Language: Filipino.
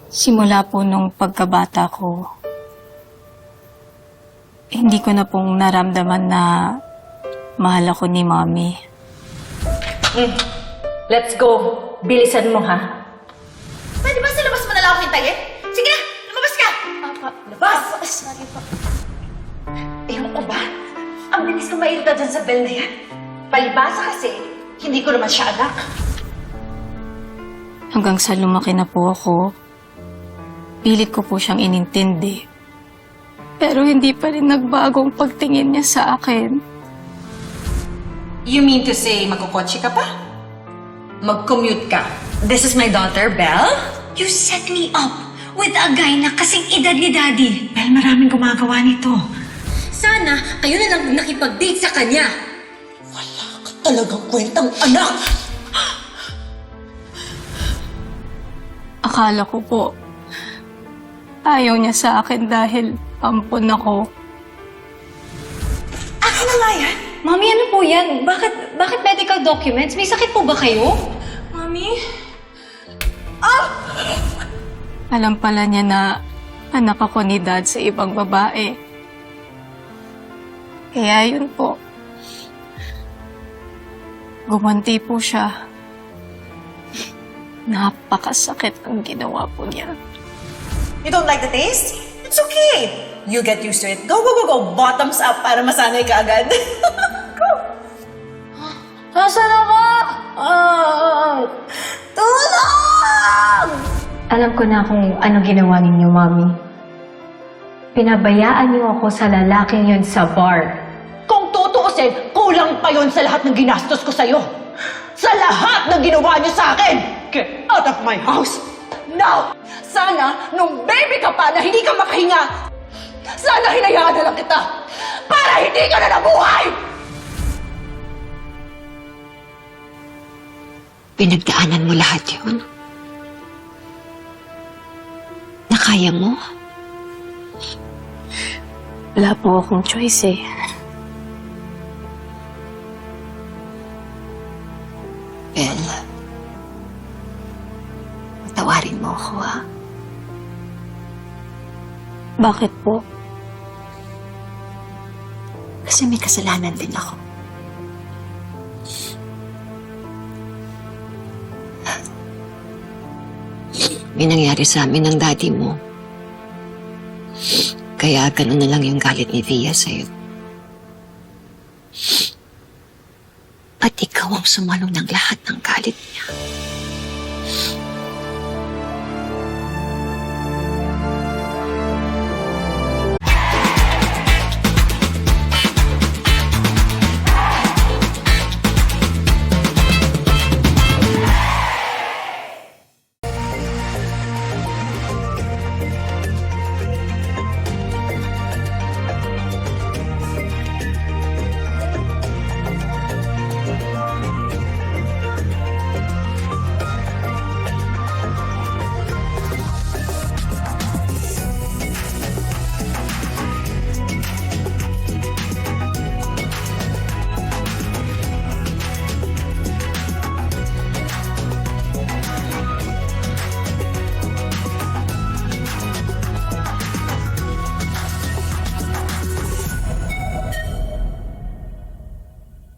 Simula po nung pagkabata ko, hindi ko na pong naramdaman na mahal ako ni Mommy. Let's go. Bilisan mo, ha? Pwede ba sa labas mo na lang ako hintayin? Sige na, lumabas ka! Labas! Sorry po. Ewan ko ba? Ang bilis kong mairita dyan sa bell na yan. Palibasa kasi, hindi ko naman siya anak. Hanggang sa lumaki na po ako, pilit ko po siyang inintindi. Pero hindi pa rin nagbagong pagtingin niya sa akin. You mean to say, magkukotse ka pa? Mag-commute ka? This is my daughter, Belle? You set me up with a guy na kasing edad ni Daddy. Belle, maraming gumagawa nito. Sana kayo na lang nakipag-date sa kanya. Wala ka talagang kwentang anak! Akala ko po, ayaw niya sa akin dahil ampon ako. Akin na nga yan? Mami, ano po yan? Bakit medical documents? May sakit po ba kayo? Mami? Alam pala niya na anak ako ni Dad sa ibang babae. Kaya yun po. Gumanti po siya. Napakasakit ang ginawa po niya. You don't like the taste? It's okay. You get used to it. Go, go, go, go. Bottoms up para masanay ka agad. Go. Nasaan ako? Tulong! Alam ko na kung ano ginawa ninyo, Mami. Pinabayaan niyo ako sa lalaking yun sa bar. Kung tutuusin, kulang pa yon sa lahat ng ginastos ko sa'yo. Sa lahat ng ginawa niyo sa akin! Get out of my house! Now! Sana, nung baby ka pa na hindi ka makahinga, sana hinayaan na lang kita para hindi ka na nabuhay! Pinagdaanan mo lahat yun? Nakaya mo? Wala po akong choice eh. Belle, patawarin mo ako, ha? Bakit po? Kasi may kasalanan din ako. May nangyari sa amin ng daddy mo. Kaya ganun na lang yung galit ni Thea sa'yo. At ikaw ang sumalo ng lahat ng galit niya.